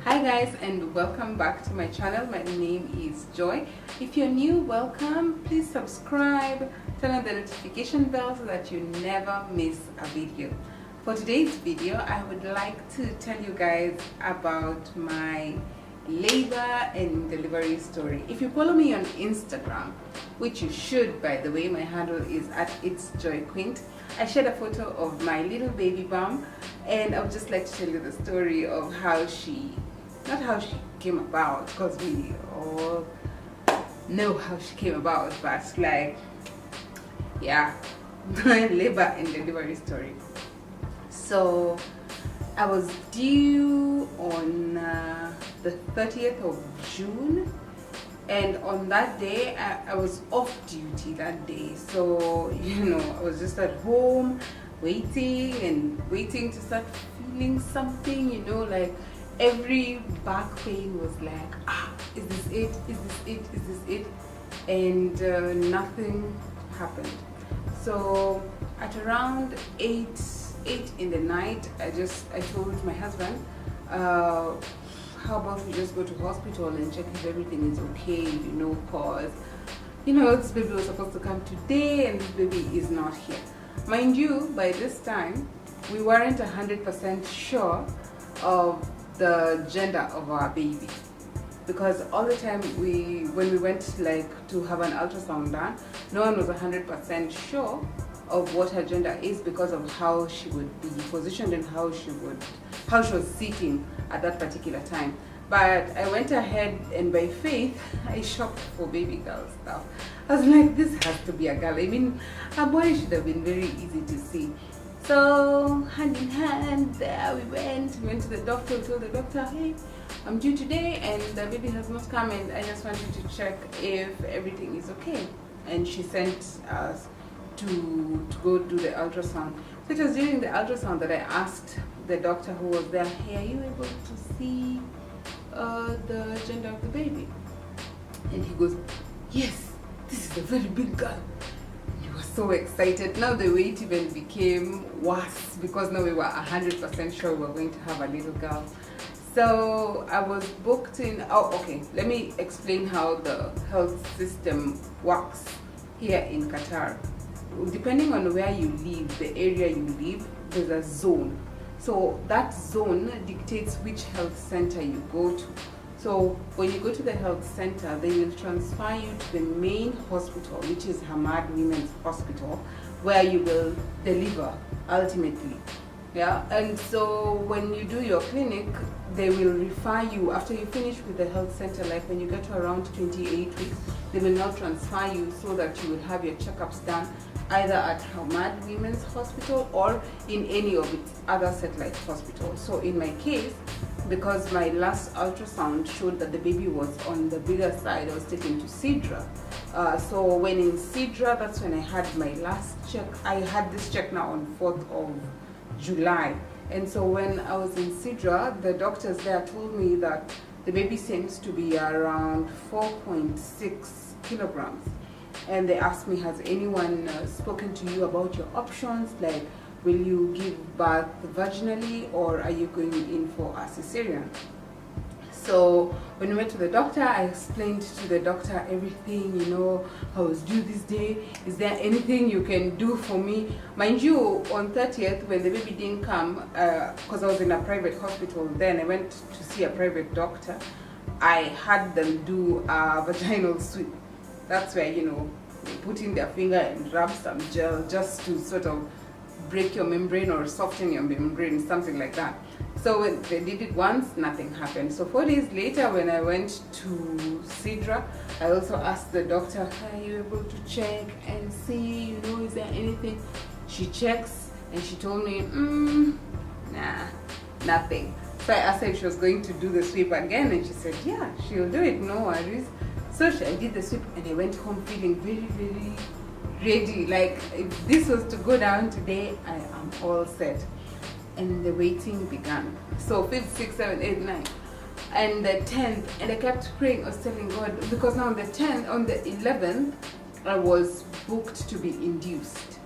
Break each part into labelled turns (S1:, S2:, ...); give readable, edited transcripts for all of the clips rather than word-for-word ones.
S1: Hi guys, and welcome back to my channel. My name is Joy. If you're new, welcome. Please subscribe, turn on the notification bell so that you never miss a video. For today's video, I would like to tell you guys about my labor and delivery story. If you follow me on Instagram, which you should, by the way, my handle is at It's Joy Quint. I shared a photo of my little baby bum, and I would just like to tell you the story of how not how she came about, because we all know how she came about, but like, yeah, my labor and delivery story. So I was due on the 30th of June, and on that day I was off duty that day. So I was just at home waiting to start feeling something, like every back pain was like, is this it, is this it, and nothing happened. So at around 8 in the night, I told my husband, how about we just go to hospital and check if everything is okay, cause this baby was supposed to come today and this baby is not here. Mind you, by this time we weren't 100% sure of the gender of our baby, because all the time when we went to have an ultrasound done, no one was 100% sure of what her gender is because of how she would be positioned and how she was sitting at that particular time. But I went ahead and by faith I shopped for baby girl stuff. I was like, this has to be a girl. I mean, her body should have been very easy to see. So hand in hand, there we went to the doctor. We told the doctor, hey, I'm due today and the baby has not come, and I just wanted to check if everything is okay. And she sent us to go do the ultrasound. So it was during the ultrasound that I asked the doctor who was there, hey, are you able to see the gender of the baby? And he goes, yes, this is a very big girl. He was so excited. Now the wait even became worse because now we were 100% sure we were going to have a little girl. So I was booked in. Okay, let me explain how the health system works here in Qatar. Depending on where you live, the area you live, there's a zone. So that zone dictates which health center you go to. So when you go to the health center, they will transfer you to the main hospital, which is Hamad Women's Hospital, where you will deliver ultimately. Yeah, and so when you do your clinic, they will refer you after you finish with the health center. Like when you get to around 28 weeks, they will now transfer you so that you will have your checkups done either at Hamad Women's Hospital or in any of its other satellite hospitals. So in my case, because my last ultrasound showed that the baby was on the bigger side, I was taken to Sidra. So when in Sidra, that's when I had my last check. I had this check now on 4th of July. And so when I was in Sidra, the doctors there told me that the baby seems to be around 4.6 kilograms. And they asked me, has anyone spoken to you about your options? Like, will you give birth vaginally or are you going in for a cesarean? So when we went to the doctor, I explained to the doctor everything, I was due this day. Is there anything you can do for me? Mind you, on 30th, when the baby didn't come, because I was in a private hospital then, I went to see a private doctor. I had them do a vaginal sweep. That's where, they put in their finger and rub some gel just to sort of break your membrane or soften your membrane, something like that. So when they did it once, nothing happened. So 4 days later, when I went to Sidra, I also asked the doctor, are you able to check and see, is there anything? She checks and she told me, nah, nothing. So I asked her if she was going to do the sweep again, and she said, yeah, she'll do it, no worries. So I did the sweep and I went home feeling very, very ready. Like, if this was to go down today, I am all set. And the waiting began. So 5th, 6th, 7th, 8th, 9th, and the 10th, and I kept praying. I was telling God, because now on the 11th, I was booked to be induced.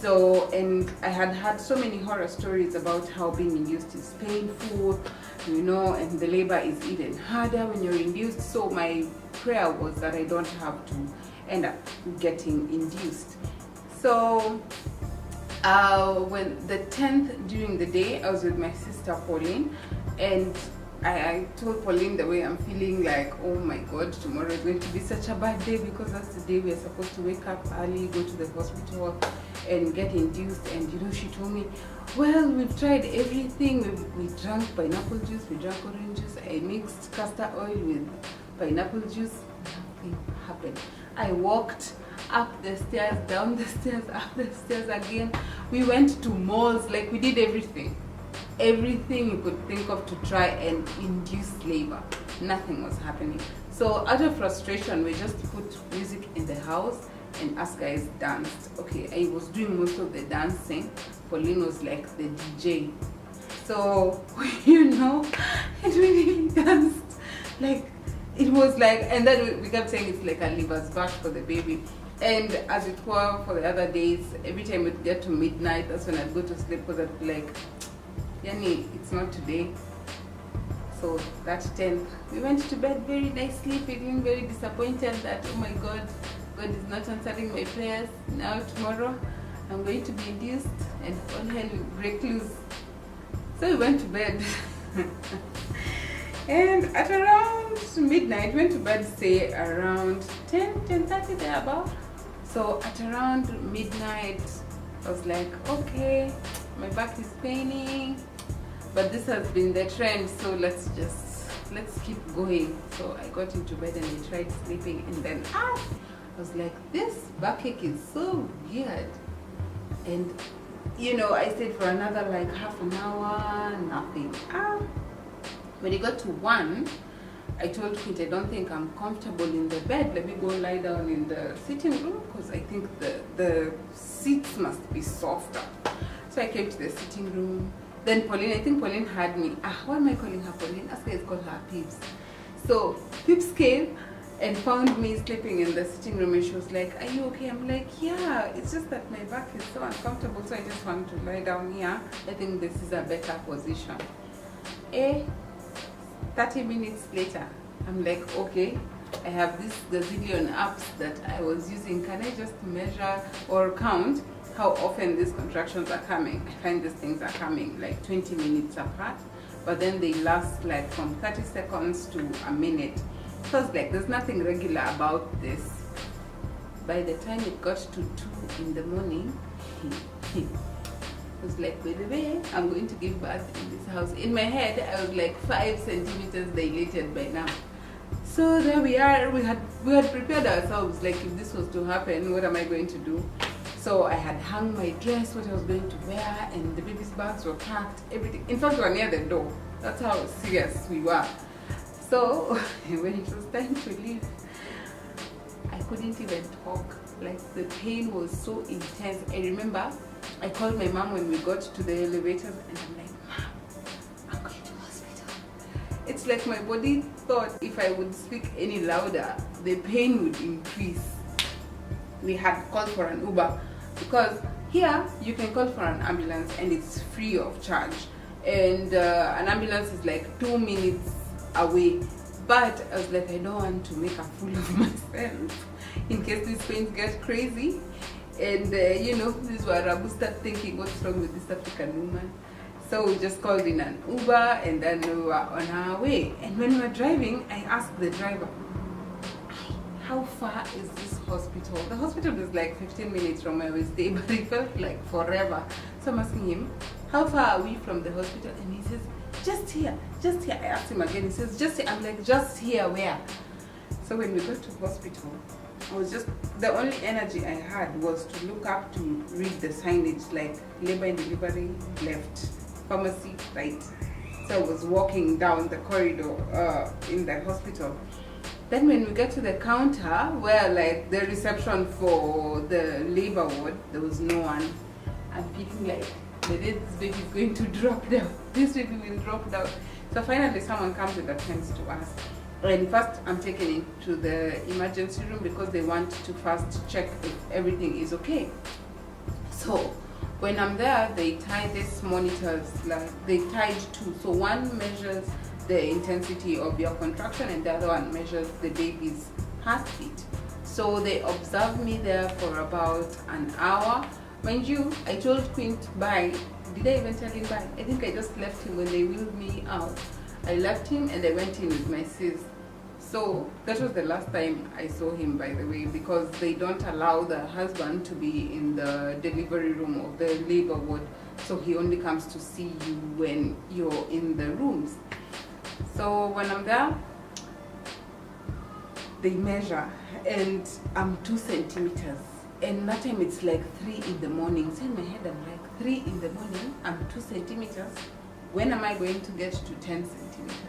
S1: So, and I had had so many horror stories about how being induced is painful, you know, and the labor is even harder when you're induced. So my prayer was that I don't have to end up getting induced. So when the 10th during the day, I was with my sister Pauline, and I told Pauline the way I'm feeling, like, oh my god, tomorrow is going to be such a bad day, because that's the day we're supposed to wake up early, go to the hospital and get induced. And you know, she told me, well, we've tried everything. We drank pineapple juice, we drank orange juice, I mixed castor oil with pineapple juice, nothing happened. I walked up the stairs, down the stairs, up the stairs again. We went to malls, like we did everything you could think of to try and induce labor. Nothing was happening. So out of frustration, we just put music in the house and us guys danced. Okay, I was doing most of the dancing. Pauline was like the DJ. So, you know, and we really danced. Like, it was like, and then we kept saying it's like a liver's bash for the baby. And as it were, for the other days, every time we'd get to midnight, that's when I'd go to sleep, because I'd be like, Yani, it's not today. So that 10th, we went to bed very nicely, feeling very disappointed that, oh my God, God is not answering my prayers. Now tomorrow, I'm going to be induced and all hell will break loose. So we went to bed. And at around midnight, went to bed, say around 10:30 there about. So at around midnight, I was like, okay, my back is paining, but this has been the trend, so let's keep going. So I got into bed and I tried sleeping, and then I was like, this backache is so weird. And you know, I stayed for another like half an hour, nothing. When it got to 1, I told Quint, I don't think I'm comfortable in the bed. Let me go lie down in the sitting room, because I think the seats must be softer. So I came to the sitting room. Then Pauline, I think Pauline had me. Why am I calling her Pauline? Ask her, it's called her Pips. So Pips came and found me sleeping in the sitting room, and she was like, are you okay? I'm like, yeah, it's just that my back is so uncomfortable, so I just want to lie down here. I think this is a better position. 30 minutes later, I'm like, okay, I have this gazillion apps that I was using. Can I just measure or count how often these contractions are coming? I find these things are coming like 20 minutes apart, but then they last like from 30 seconds to a minute. So I was like, there's nothing regular about this. By the time it got to 2 in the morning, I was like, by the way, I'm going to give birth in this house. In my head, I was like 5 centimeters dilated by now. So there we are. We had prepared ourselves, like, if this was to happen, what am I going to do? So I had hung my dress, what I was going to wear, and the baby's bags were packed, everything. In fact, we were near the door. That's how serious we were. So when it was time to leave, I couldn't even talk. Like, the pain was so intense. I remember I called my mom when we got to the elevators, and I'm like, Mom, I'm going to hospital. It's like my body thought if I would speak any louder, the pain would increase. We had called for an Uber, because here you can call for an ambulance and it's free of charge. And an ambulance is like 2 minutes away. But I was like, I don't want to make a fool of myself in case these pains get crazy. And you know, this was Rabu start thinking, what's wrong with this African woman? So we just called in an Uber, and then we were on our way. And when we were driving, I asked the driver, how far is this hospital? The hospital is like 15 minutes from where we stay, but it felt like forever. So I'm asking him, how far are we from the hospital? And he says, just here, just here. I asked him again, he says, just here. I'm like, just here, where? So when we got to hospital, I was just, the only energy I had was to look up to read the signage, like labor and delivery left, pharmacy right. So I was walking down the corridor in the hospital. Then when we get to the counter, where like the reception for the labor ward, there was no one. I'm feeling like, the day this baby is going to drop down. This baby will drop down. So finally someone comes and attends to us. And first I'm taken into the emergency room because they want to first check if everything is okay. So So when I'm there, they tie these monitors, like they tied two. So one measures the intensity of your contraction and the other one measures the baby's heartbeat. So they observed me there for about an hour. Mind you, I told Quint bye. Did I even tell him bye? I think I just left him when they wheeled me out. I left him and I went in with my sis. So that was the last time I saw him, by the way, because they don't allow the husband to be in the delivery room or the labor ward. So he only comes to see you when you're in the rooms. So when I'm there, they measure and I'm 2 centimeters. And that time it's like 3 in the morning. So in my head I'm like, 3 in the morning, I'm 2 centimeters. When am I going to get to 10 centimeters?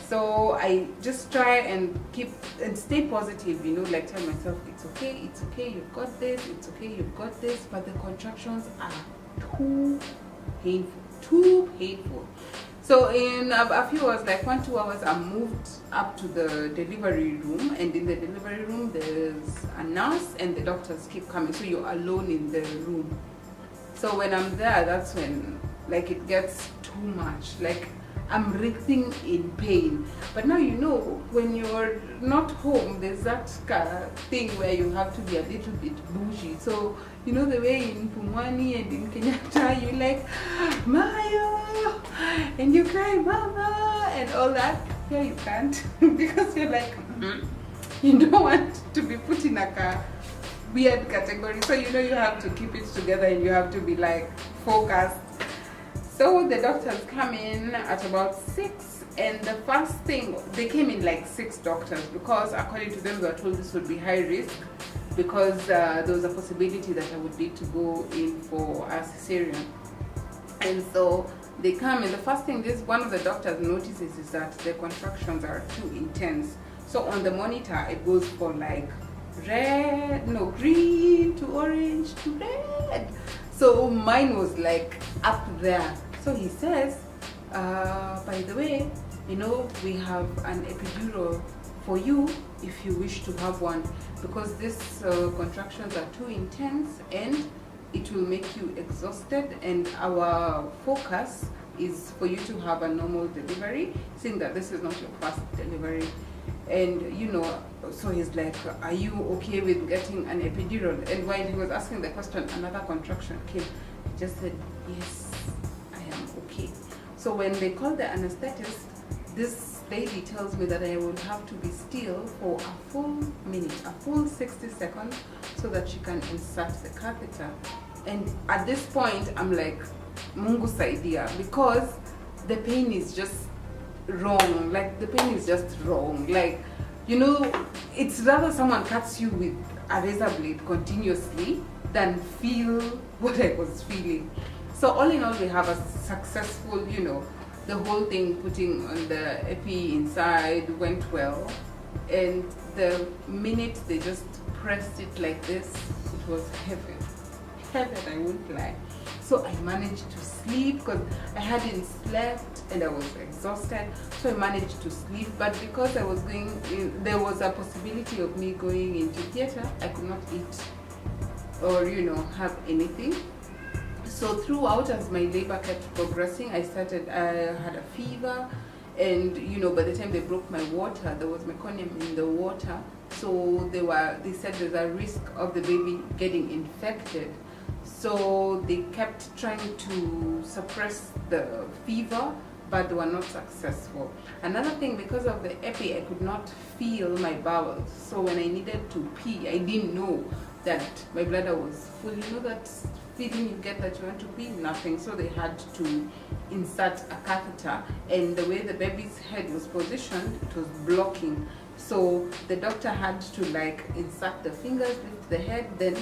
S1: So I just try and keep and stay positive, you know, like tell myself, it's okay, you've got this, it's okay, you've got this. But the contractions are too painful. So in a few hours, like 1-2 hours, I moved up to the delivery room, and in the delivery room there's a nurse and the doctors keep coming, so you're alone in the room. So when I'm there, that's when like it gets too much, like I'm writhing in pain. But now, you know, when you're not home, there's that thing where you have to be a little bit bougie. So, you know, the way in Pumwani and in Kenyatta, you like, Mayo, and you cry, Mama, and all that. Here you can't, because you're like, you don't want to be put in a weird category. So, you know, you have to keep it together and you have to be like focused. So the doctors come in at about 6, and the first thing, they came in like 6 doctors, because according to them they were told this would be high risk, because there was a possibility that I would need to go in for a cesarean. And so they come, and the first thing one of the doctors notices is that the contractions are too intense. So on the monitor it goes for like green to orange to red. So mine was like up there. So he says, by the way, you know, we have an epidural for you if you wish to have one, because these contractions are too intense and it will make you exhausted, and our focus is for you to have a normal delivery, seeing that this is not your first delivery. And you know, so he's like, are you okay with getting an epidural? And while he was asking the question, another contraction came. He just said, yes, I am okay. So when they called the anesthetist, this lady tells me that I will have to be still for a full minute, a full 60 seconds, so that she can insert the catheter. And at this point, I'm like, Mungu saidia, because the pain is just wrong. Like, the pain is just wrong. Like, you know, it's rather someone cuts you with a razor blade continuously than feel what I was feeling. So all in all, we have a successful, you know, the whole thing, putting on the epi inside went well. And the minute they just pressed it like this, it was heaven. Heaven, I won't lie. So I managed to sleep, because I hadn't slept and I was exhausted. So I managed to sleep, but because I was going in, there was a possibility of me going into theater. I could not eat or, you know, have anything. So throughout, as my labor kept progressing, I had a fever, and you know, by the time they broke my water, there was meconium in the water. So they said there's a risk of the baby getting infected. So they kept trying to suppress the fever, but they were not successful. Another thing, because of the epi, I could not feel my bowels. So when I needed to pee, I didn't know that my bladder was full. You know that feeling you get that you want to pee? Nothing. So they had to insert a catheter, and the way the baby's head was positioned, it was blocking. So the doctor had to like insert the fingers, lift the head, then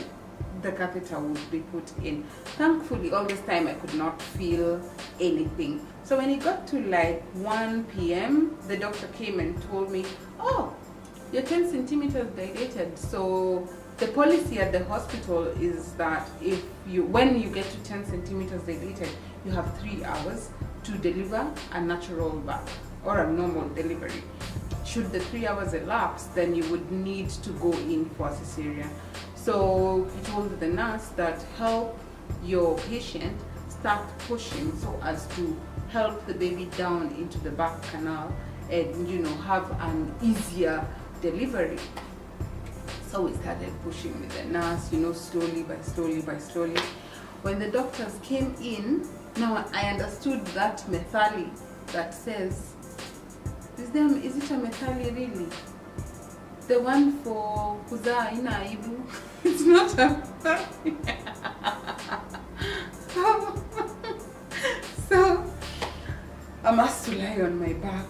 S1: the catheter would be put in. Thankfully, all this time I could not feel anything. So when it got to like 1 p.m., the doctor came and told me, oh, you're 10 centimeters dilated. So the policy at the hospital is that when you get to 10 centimeters dilated, you have 3 hours to deliver a natural birth or a normal delivery. Should the 3 hours elapse, then you would need to go in for a cesarean. So he told the nurse that help your patient start pushing so as to help the baby down into the back canal and, you know, have an easier delivery. So we started pushing with the nurse, you know, slowly by slowly. When the doctors came in, now I understood that methali that says, is it a methali really? The one for kuzaa ina aibu? It's not a methali. So I must lie on my back.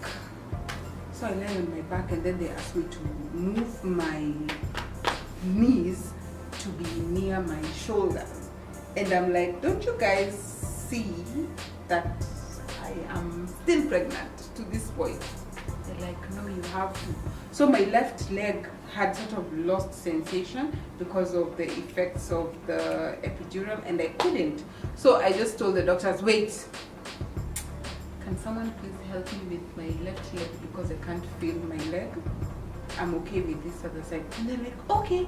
S1: So I lie on my back, and then they asked me to move my knees to be near my shoulders. And I'm like, don't you guys see that I am still pregnant to this point? They're like, no, you have to. So my left leg had sort of lost sensation because of the effects of the epidural, and I couldn't. So I just told the doctors, wait, can someone please help me with my left leg because I can't feel my leg? I'm okay with this other side. And they're like, okay.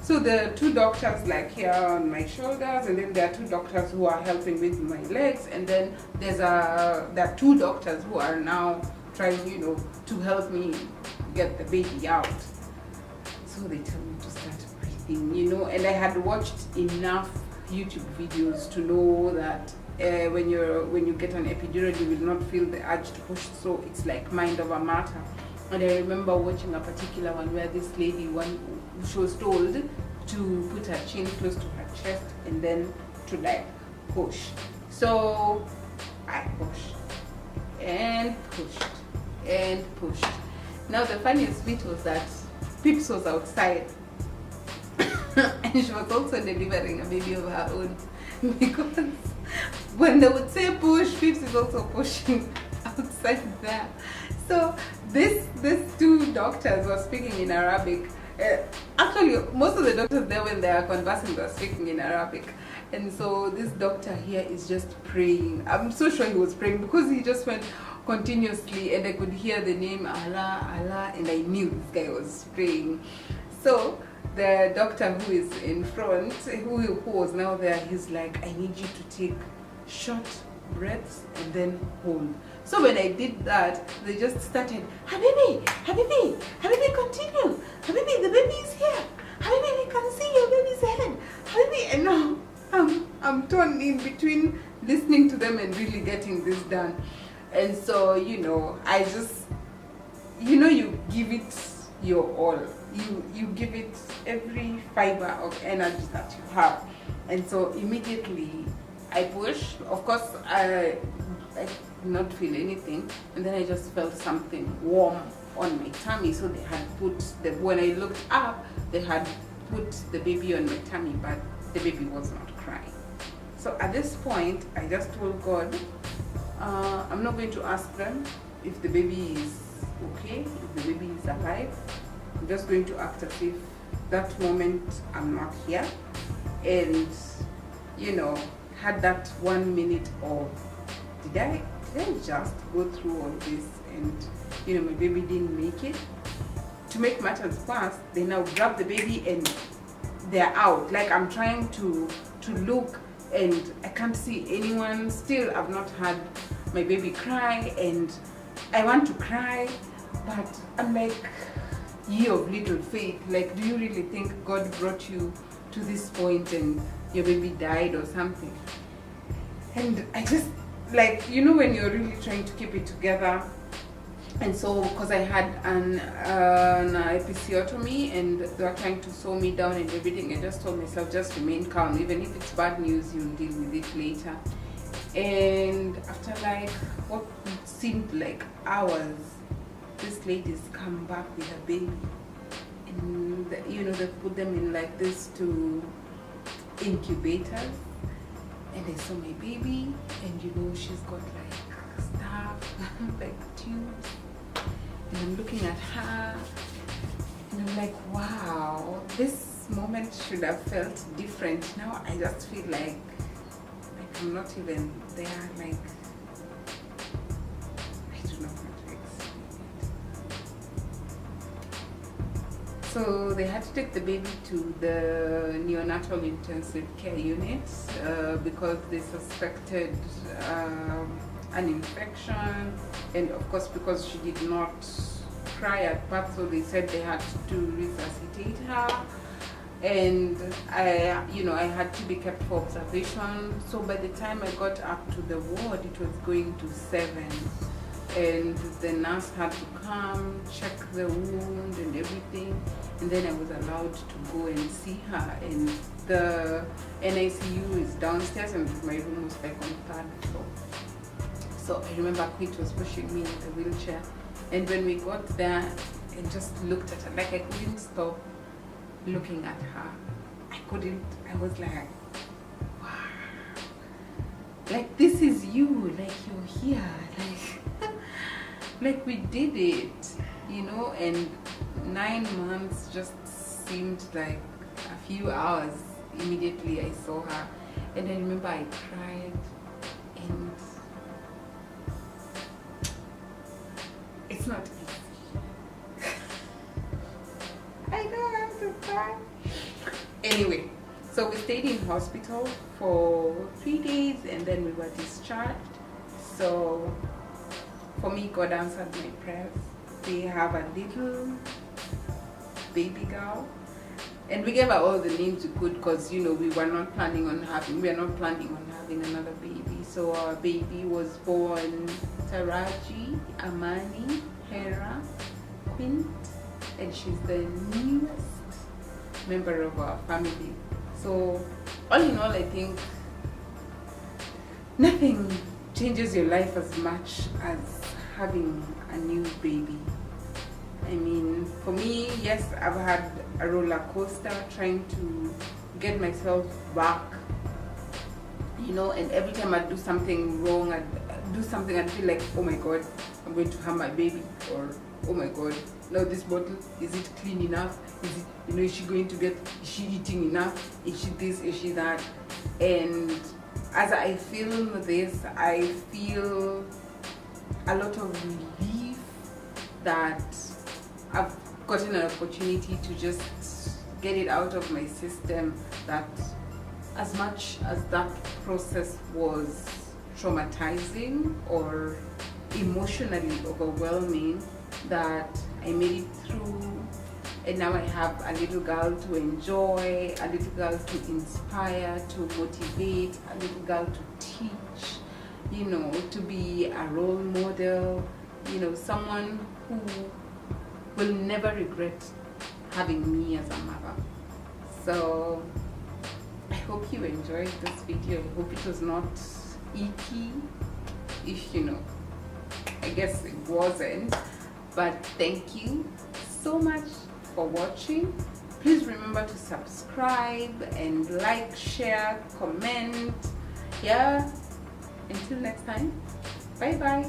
S1: So the two doctors like here on my shoulders, and then there are two doctors who are helping with my legs, and then there are two doctors who are now trying, you know, to help me get the baby out. So they tell me to start breathing, you know, and I had watched enough YouTube videos to know that when you get an epidural, you will not feel the urge to push, so it's like mind over matter. And I remember watching a particular one where this lady, she was told to put her chin close to her chest and then to like push. So I pushed and pushed and pushed. Now the funniest bit was that Pips was outside and she was also delivering a baby of her own, because when they would say push, Pips is also pushing outside there. So these two doctors were speaking in Arabic. Actually, most of the doctors there, when they are conversing, they are speaking in Arabic. And so this doctor here is just praying. I'm so sure he was praying because he just went continuously, and I could hear the name Allah, Allah, and I knew this guy was praying. So the doctor who is in front, who was now there, he's like, I need you to take short breaths and then hold. So when I did that, they just started, Habibi, Habibi, Habibi, continue. Habibi, the baby is here. Habibi, we can see your baby's head. Habibi, and now I'm torn in between listening to them and really getting this done. And so, you know, I just, you know, you give it your all. You give it every fiber of energy that you have. And so immediately I push. Of course, I did not feel anything, and then I just felt something warm on my tummy. So they had put when I looked up, they had put the baby on my tummy, but the baby was not crying. So at this point, I just told God, I'm not going to ask them if the baby is okay, if the baby is alive. I'm just going to act as if that moment I'm not here, and, you know, had that 1 minute of, did I just go through all this, and, you know, my baby didn't make it. To make matters worse, they now grab the baby and they're out. Like, I'm trying to look and I can't see anyone. Still, I've not had my baby cry, and I want to cry, but I'm like, ye of little faith. Like, do you really think God brought you to this point and your baby died or something? And I just, like, you know, when you're really trying to keep it together. And so, because I had an episiotomy and they were trying to sew me down and everything, I just told myself, just remain calm. Even if it's bad news, you'll deal with it later. And after like what seemed like hours, this lady's come back with a baby. And, you know, they put them in like this two incubators. And I saw my baby, and you know, she's got like stuff, like tubes. And I'm looking at her, and I'm like, wow, this moment should have felt different. Now I just feel like I'm not even there. Like, I don't know how to explain it. So they had to take the baby to the neonatal intensive care unit because they suspected an infection, and of course because she did not cry at birth, so they said they had to resuscitate her. And I had to be kept for observation. So by the time I got up to the ward, it was going to 7, and the nurse had to come check the wound and everything, and then I was allowed to go and see her. And the NICU is downstairs, and my room was like on 3rd floor. So I remember Quint was pushing me in the wheelchair, and when we got there, I just looked at her, like I couldn't stop looking at her. I was like, wow, like this is you, like you're here, like we did it, and 9 months just seemed like a few hours. Immediately I saw her, and I remember I cried, and it's not easy. I don't have to cry. Anyway, so we stayed in hospital for 3 days, and then we were discharged. So for me, God answered my prayers. We have a little baby girl, and we gave her all the names we could because we are not planning on having another baby. So our baby was born Taraji, Amani, Hera, Quint, and she's the newest member of our family. So all in all, I think nothing changes your life as much as having a new baby. I mean, for me, yes, I've had a roller coaster trying to get myself back, and every time I do something wrong, I'd feel like, oh my God, I'm going to have my baby, or oh my God, now this bottle, is it clean enough? Is it, is she eating enough? Is she this, is she that? And as I film this, I feel a lot of relief that I've gotten an opportunity to just get it out of my system, that as much as that process was traumatizing or emotionally overwhelming, that I made it through, and now I have a little girl to enjoy, a little girl to inspire, to motivate, a little girl to teach, to be a role model, someone who will never regret having me as a mother. So I hope you enjoyed this video. I hope it was not icky, if I guess it wasn't. But thank you so much for watching. Please remember to subscribe and like, share, comment. Yeah, until next time, bye bye.